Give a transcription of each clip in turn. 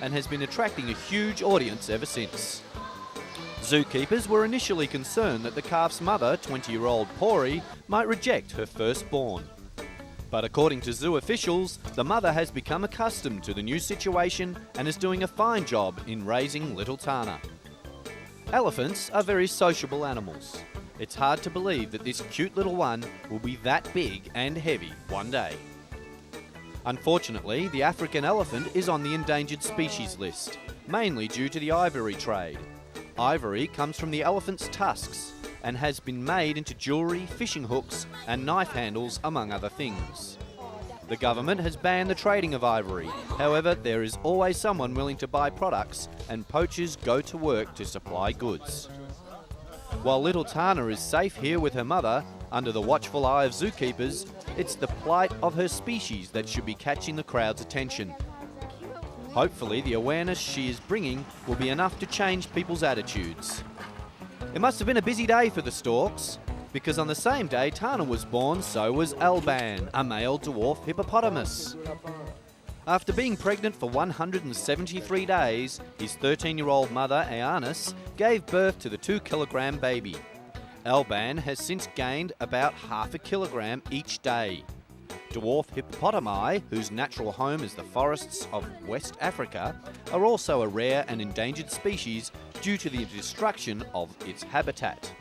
and has been attracting a huge audience ever since. Zookeepers were initially concerned that the calf's mother, 20-year-old Pori, might reject her firstborn. But according to zoo officials, the mother has become accustomed to the new situation and is doing a fine job in raising little Tana. Elephants are very sociable animals. It's hard to believe that this cute little one will be that big and heavy one day. Unfortunately, the African elephant is on the endangered species list, mainly due to the ivory trade. Ivory comes from the elephant's tusks and has been made into jewellery, fishing hooks and knife handles, among other things. The government has banned the trading of ivory. However, there is always someone willing to buy products, and poachers go to work to supply goods. While little Tana is safe here with her mother, under the watchful eye of zookeepers, it's the plight of her species that should be catching the crowd's attention. Hopefully, the awareness she is bringing will be enough to change people's attitudes. It must have been a busy day for the storks, because on the same day Tana was born, so was Alban, a male dwarf hippopotamus. After being pregnant for 173 days, his 13-year-old mother, Aeanis, gave birth to the 2-kilogram baby. Alban has since gained about half a kilogram each day. Dwarf hippopotami, whose natural home is the forests of West Africa, are also a rare and endangered species due to the destruction of its habitat.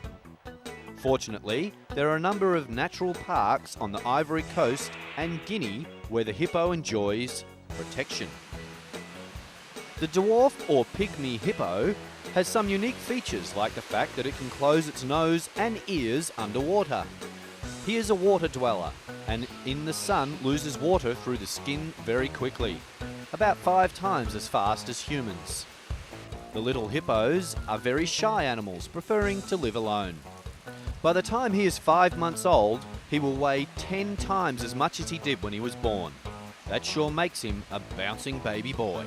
Fortunately, there are a number of natural parks on the Ivory Coast and Guinea where the hippo enjoys protection. The dwarf or pygmy hippo has some unique features, like the fact that it can close its nose and ears underwater. He is a water dweller and in the sun loses water through the skin very quickly, about 5 times as fast as humans. The little hippos are very shy animals, preferring to live alone. By the time he is 5 months old, he will weigh 10 times as much as he did when he was born. That sure makes him a bouncing baby boy.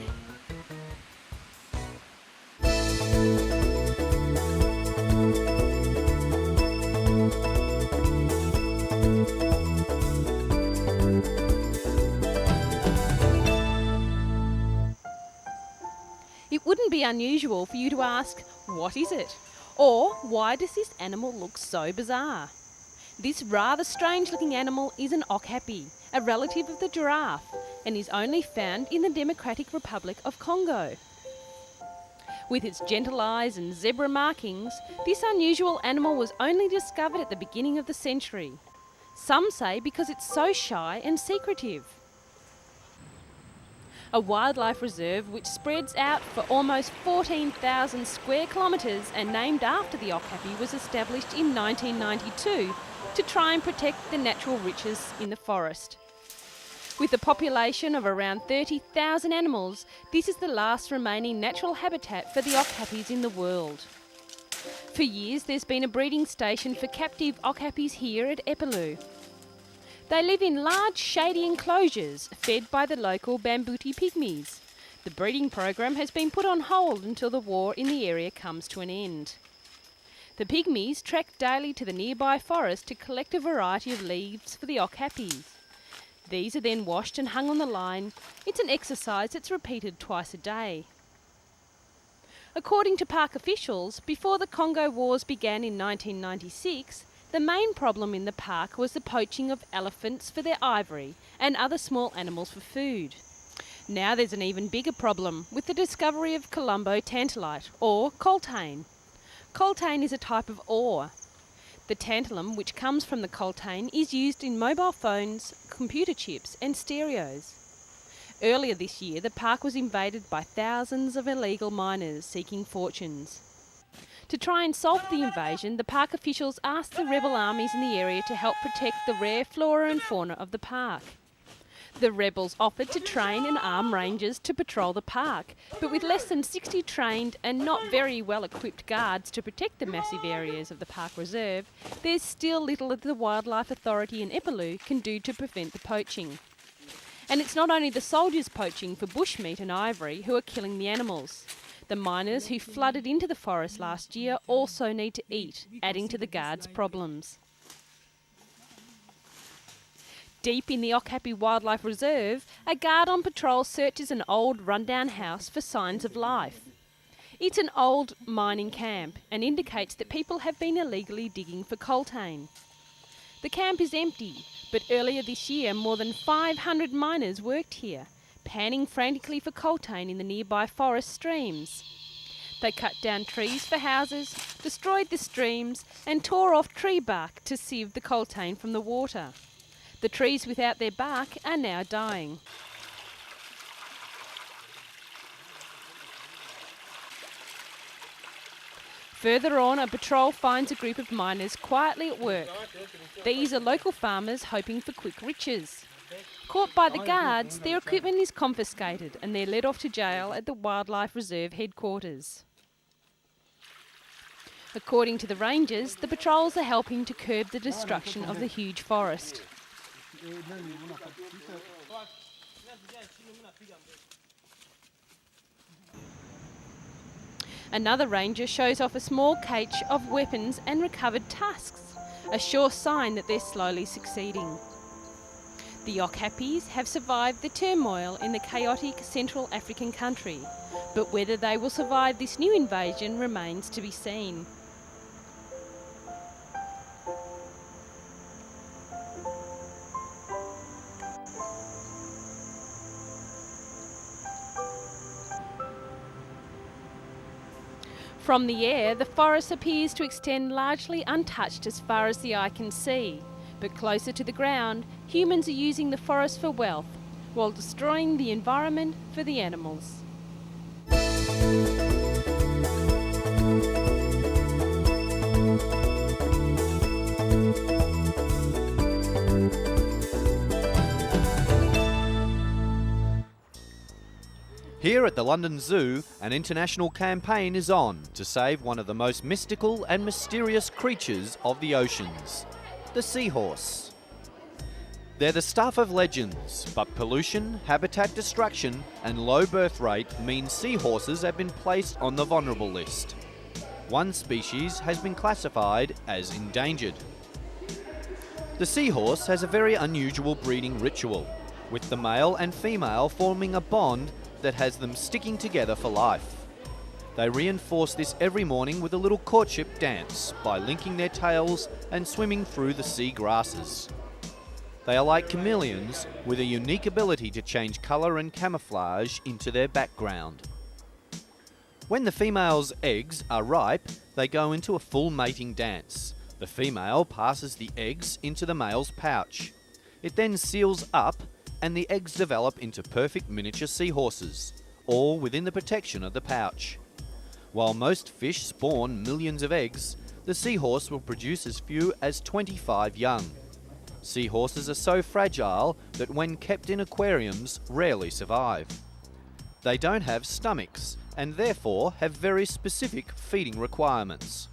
It wouldn't be unusual for you to ask, what is it? Or why does this animal look so bizarre? This rather strange looking animal is an okapi, a relative of the giraffe, and is only found in the Democratic Republic of Congo. With its gentle eyes and zebra markings, this unusual animal was only discovered at the beginning of the century. Some say because it's so shy and secretive. A wildlife reserve which spreads out for almost 14,000 square kilometres and named after the okapi was established in 1992 to try and protect the natural riches in the forest. With a population of around 30,000 animals, this is the last remaining natural habitat for the okapis in the world. For years there's been a breeding station for captive okapis here at Epaloo. They live in large shady enclosures fed by the local Bambuti pygmies. The breeding program has been put on hold until the war in the area comes to an end. The pygmies trek daily to the nearby forest to collect a variety of leaves for the okapis. These are then washed and hung on the line. It's an exercise that's repeated twice a day. According to park officials, before the Congo Wars began in 1996, the main problem in the park was the poaching of elephants for their ivory and other small animals for food. Now there's an even bigger problem with the discovery of Colombo tantalite, or coltane. Coltane is a type of ore. The tantalum, which comes from the coltane, is used in mobile phones, computer chips and stereos. Earlier this year, the park was invaded by thousands of illegal miners seeking fortunes. To try and solve the invasion, the park officials asked the rebel armies in the area to help protect the rare flora and fauna of the park. The rebels offered to train and arm rangers to patrol the park, but with less than 60 trained and not very well equipped guards to protect the massive areas of the park reserve, there's still little that the Wildlife Authority in Epaloo can do to prevent the poaching. And it's not only the soldiers poaching for bushmeat and ivory who are killing the animals. The miners who flooded into the forest last year also need to eat, adding to the guards' problems. Deep in the Okapi Wildlife Reserve, a guard on patrol searches an old rundown house for signs of life. It's an old mining camp and indicates that people have been illegally digging for coltane. The camp is empty, but earlier this year more than 500 miners worked here, panning frantically for coltane in the nearby forest streams. They cut down trees for houses, destroyed the streams and tore off tree bark to sieve the coltane from the water. The trees without their bark are now dying. Further on, a patrol finds a group of miners quietly at work. These are local farmers hoping for quick riches. Caught by the guards, their equipment is confiscated and they're led off to jail at the Wildlife Reserve headquarters. According to the rangers, the patrols are helping to curb the destruction of the huge forest. Another ranger shows off a small cache of weapons and recovered tusks, a sure sign that they're slowly succeeding. The Okapis have survived the turmoil in the chaotic Central African country, but whether they will survive this new invasion remains to be seen. From the air, the forest appears to extend largely untouched as far as the eye can see. But closer to the ground, humans are using the forest for wealth, while destroying the environment for the animals. Here at the London Zoo, an international campaign is on to save one of the most mystical and mysterious creatures of the oceans, the seahorse. They're the stuff of legends, but pollution, habitat destruction and low birth rate mean seahorses have been placed on the vulnerable list. One species has been classified as endangered. The seahorse has a very unusual breeding ritual, with the male and female forming a bond that has them sticking together for life. They reinforce this every morning with a little courtship dance by linking their tails and swimming through the sea grasses. They are like chameleons with a unique ability to change colour and camouflage into their background. When the female's eggs are ripe, they go into a full mating dance. The female passes the eggs into the male's pouch. It then seals up and the eggs develop into perfect miniature seahorses, all within the protection of the pouch. While most fish spawn millions of eggs, the seahorse will produce as few as 25 young. Seahorses are so fragile that when kept in aquariums, rarely survive. They don't have stomachs and therefore have very specific feeding requirements.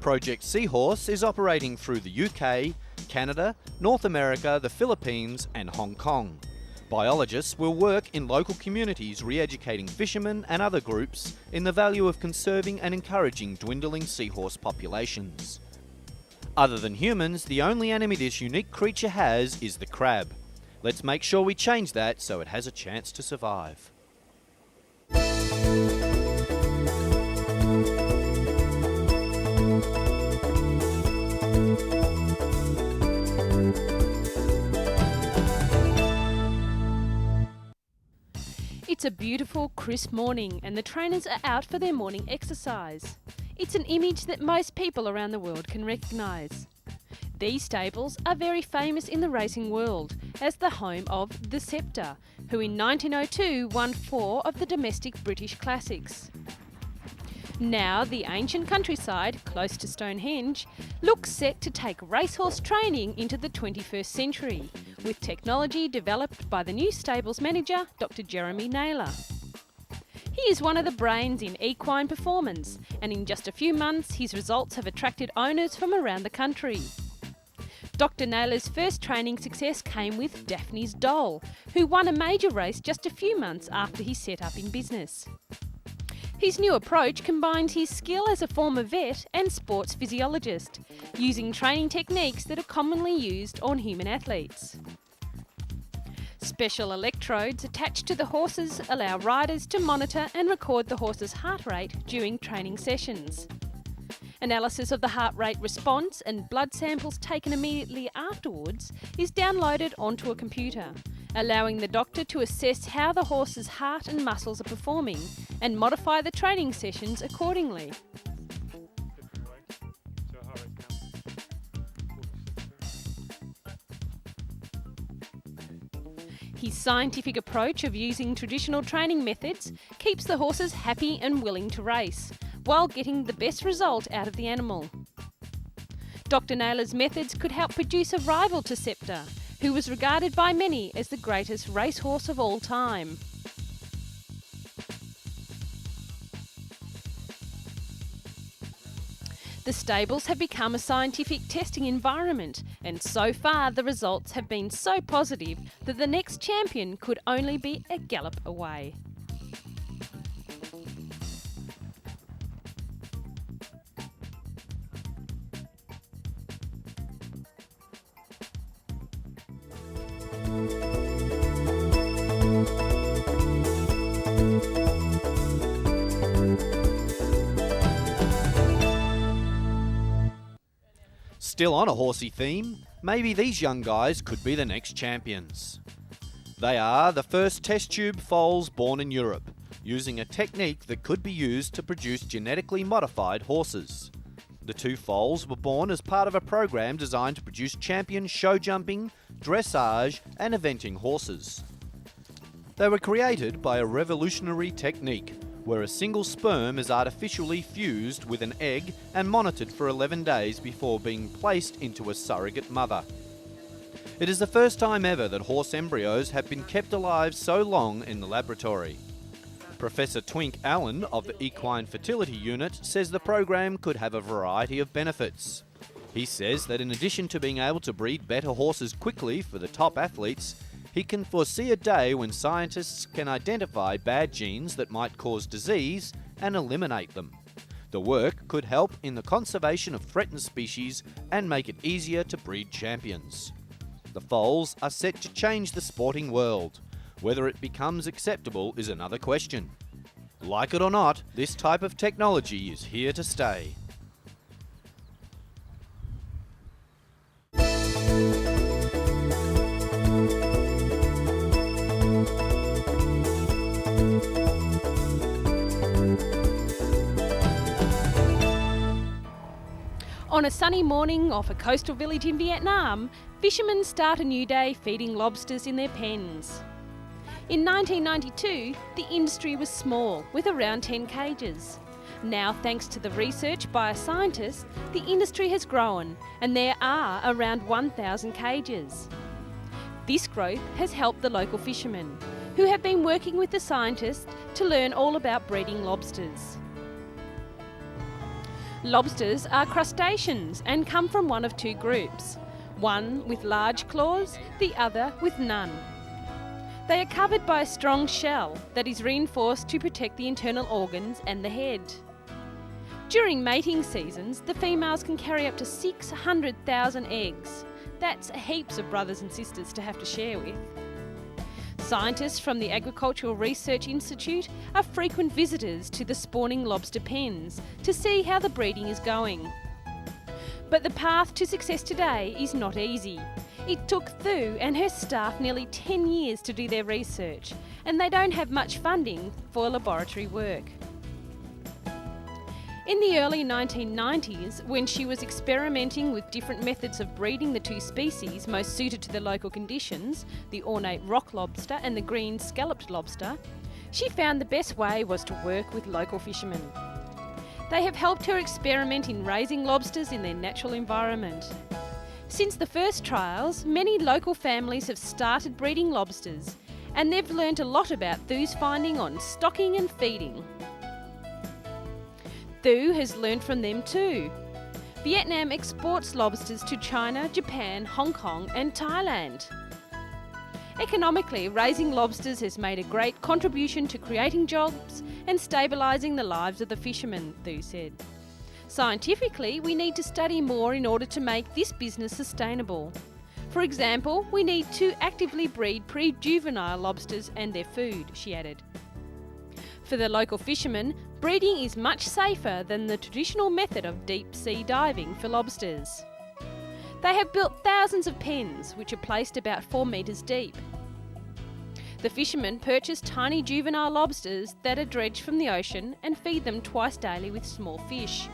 Project Seahorse is operating through the UK, Canada, North America, the Philippines and Hong Kong. Biologists will work in local communities re-educating fishermen and other groups in the value of conserving and encouraging dwindling seahorse populations. Other than humans, the only enemy this unique creature has is the crab. Let's make sure we change that so it has a chance to survive. It's a beautiful, crisp morning and the trainers are out for their morning exercise. It's an image that most people around the world can recognise. These stables are very famous in the racing world as the home of the Sceptre, who in 1902 won 4 of the domestic British classics. Now the ancient countryside, close to Stonehenge, looks set to take racehorse training into the 21st century, with technology developed by the new stables manager, Dr. Jeremy Naylor. He is one of the brains in equine performance, and in just a few months his results have attracted owners from around the country. Dr. Naylor's first training success came with Daphne's Doll, who won a major race just a few months after he set up in business. His new approach combines his skill as a former vet and sports physiologist, using training techniques that are commonly used on human athletes. Special electrodes attached to the horses allow riders to monitor and record the horse's heart rate during training sessions. Analysis of the heart rate response and blood samples taken immediately afterwards is downloaded onto a computer, allowing the doctor to assess how the horse's heart and muscles are performing and modify the training sessions accordingly. His scientific approach of using traditional training methods keeps the horses happy and willing to race, while getting the best result out of the animal. Dr. Naylor's methods could help produce a rival to Scepter, who was regarded by many as the greatest racehorse of all time. The stables have become a scientific testing environment, and so far the results have been so positive that the next champion could only be a gallop away. Still on a horsey theme, maybe these young guys could be the next champions. They are the first test tube foals born in Europe, using a technique that could be used to produce genetically modified horses. The two foals were born as part of a program designed to produce champion show jumping, dressage and eventing horses. They were created by a revolutionary technique where a single sperm is artificially fused with an egg and monitored for 11 days before being placed into a surrogate mother. It is the first time ever that horse embryos have been kept alive so long in the laboratory. Professor Twink Allen of the Equine Fertility Unit says the program could have a variety of benefits. He says that in addition to being able to breed better horses quickly for the top athletes, he can foresee a day when scientists can identify bad genes that might cause disease and eliminate them. The work could help in the conservation of threatened species and make it easier to breed champions. The foals are set to change the sporting world. Whether it becomes acceptable is another question. Like it or not, this type of technology is here to stay. On a sunny morning off a coastal village in Vietnam, fishermen start a new day feeding lobsters in their pens. In 1992, the industry was small, with around 10 cages. Now, thanks to the research by a scientist, the industry has grown and there are around 1,000 cages. This growth has helped the local fishermen, who have been working with the scientists to learn all about breeding lobsters. Lobsters are crustaceans and come from one of two groups, one with large claws, the other with none. They are covered by a strong shell that is reinforced to protect the internal organs and the head. During mating seasons, the females can carry up to 600,000 eggs. That's heaps of brothers and sisters to have to share with. Scientists from the Agricultural Research Institute are frequent visitors to the spawning lobster pens to see how the breeding is going. But the path to success today is not easy. It took Thu and her staff nearly 10 years to do their research, and they don't have much funding for laboratory work. In the early 1990s, when she was experimenting with different methods of breeding the two species most suited to the local conditions, the ornate rock lobster and the green scalloped lobster, she found the best way was to work with local fishermen. They have helped her experiment in raising lobsters in their natural environment. Since the first trials, many local families have started breeding lobsters, and they've learnt a lot about Thu's finding on stocking and feeding. Thu has learned from them too. Vietnam exports lobsters to China, Japan, Hong Kong and Thailand. Economically, raising lobsters has made a great contribution to creating jobs and stabilising the lives of the fishermen, Thu said. Scientifically, we need to study more in order to make this business sustainable. For example, we need to actively breed pre-juvenile lobsters and their food, she added. For the local fishermen, breeding is much safer than the traditional method of deep-sea diving for lobsters. They have built thousands of pens, which are placed about 4 metres deep. The fishermen purchase tiny juvenile lobsters that are dredged from the ocean and feed them twice daily with small fish.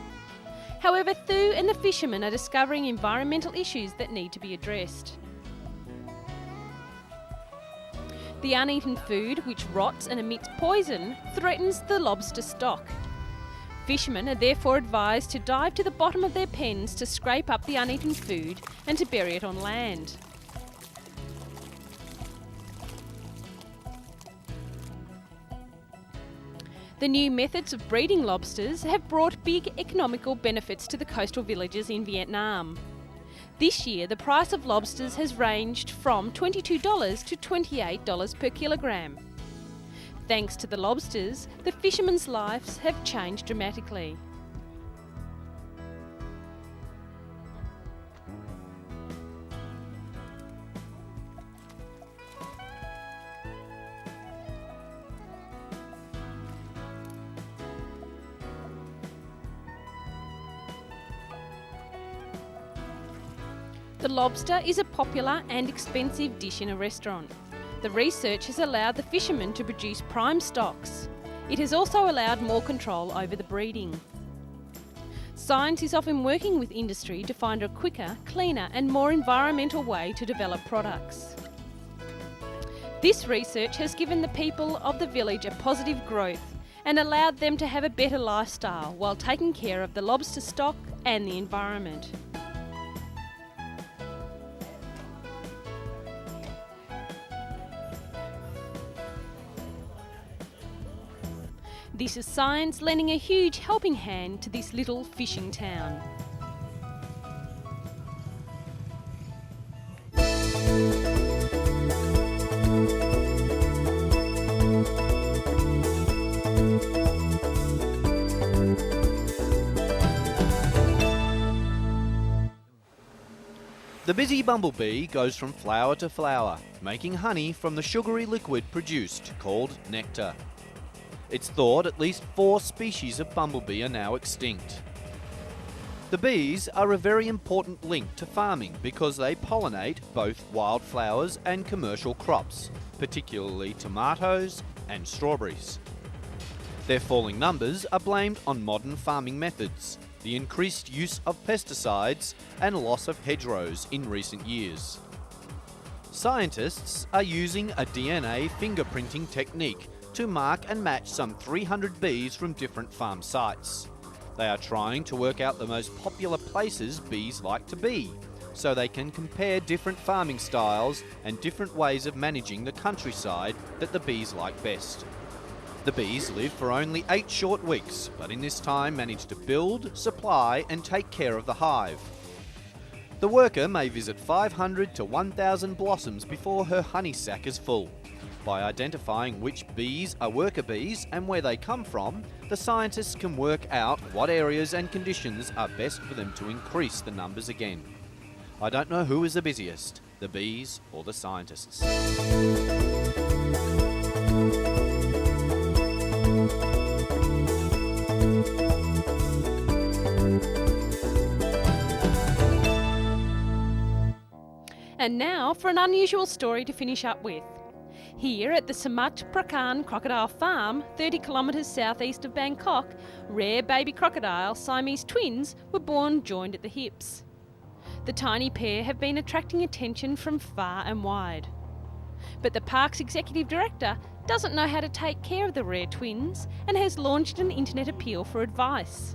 However, Thu and the fishermen are discovering environmental issues that need to be addressed. The uneaten food, which rots and emits poison, threatens the lobster stock. Fishermen are therefore advised to dive to the bottom of their pens to scrape up the uneaten food and to bury it on land. The new methods of breeding lobsters have brought big economical benefits to the coastal villages in Vietnam. This year, the price of lobsters has ranged from $22 to $28 per kilogram. Thanks to the lobsters, the fishermen's lives have changed dramatically. The lobster is a popular and expensive dish in a restaurant. The research has allowed the fishermen to produce prime stocks. It has also allowed more control over the breeding. Science is often working with industry to find a quicker, cleaner and more environmental way to develop products. This research has given the people of the village a positive growth and allowed them to have a better lifestyle while taking care of the lobster stock and the environment. This is science lending a huge helping hand to this little fishing town. The busy bumblebee goes from flower to flower, making honey from the sugary liquid produced, called nectar. It's thought at least 4 species of bumblebee are now extinct. The bees are a very important link to farming because they pollinate both wildflowers and commercial crops, particularly tomatoes and strawberries. Their falling numbers are blamed on modern farming methods, the increased use of pesticides and loss of hedgerows in recent years. Scientists are using a DNA fingerprinting technique to mark and match some 300 bees from different farm sites. They are trying to work out the most popular places bees like to be, so they can compare different farming styles and different ways of managing the countryside that the bees like best. The bees live for only 8 short weeks, but in this time manage to build, supply and take care of the hive. The worker may visit 500 to 1,000 blossoms before her honey sac is full. By identifying which bees are worker bees and where they come from, the scientists can work out what areas and conditions are best for them to increase the numbers again. I don't know who is the busiest, the bees or the scientists. And now for an unusual story to finish up with. Here at the Samat Prakan Crocodile Farm, 30 kilometres southeast of Bangkok, rare baby crocodile Siamese twins were born joined at the hips. The tiny pair have been attracting attention from far and wide. But the park's executive director doesn't know how to take care of the rare twins and has launched an internet appeal for advice.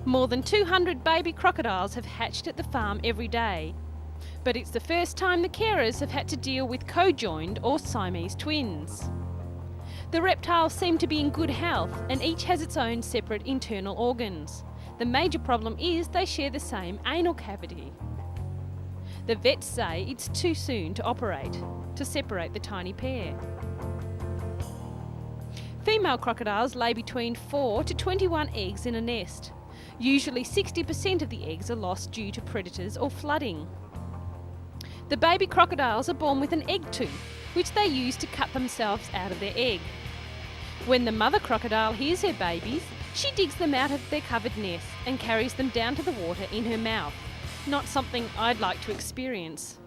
More than 200 baby crocodiles have hatched at the farm every day. But it's the first time the carers have had to deal with co-joined or Siamese twins. The reptiles seem to be in good health and each has its own separate internal organs. The major problem is they share the same anal cavity. The vets say it's too soon to operate, to separate the tiny pair. Female crocodiles lay between 4 to 21 eggs in a nest. Usually 60% of the eggs are lost due to predators or flooding. The baby crocodiles are born with an egg tooth, which they use to cut themselves out of their egg. When the mother crocodile hears her babies, she digs them out of their covered nest and carries them down to the water in her mouth. Not something I'd like to experience.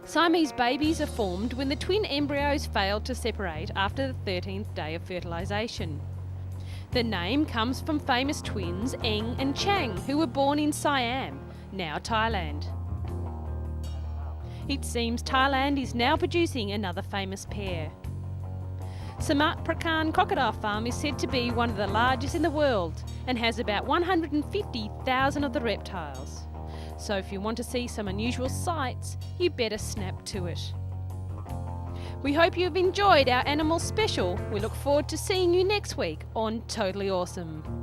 Siamese babies are formed when the twin embryos fail to separate after the 13th day of fertilisation. The name comes from famous twins Eng and Chang, who were born in Siam, now Thailand. It seems Thailand is now producing another famous pair. Samat Prakan Crocodile Farm is said to be one of the largest in the world and has about 150,000 of the reptiles. So if you want to see some unusual sights, you better snap to it. We hope you've enjoyed our animal special. We look forward to seeing you next week on Totally Awesome.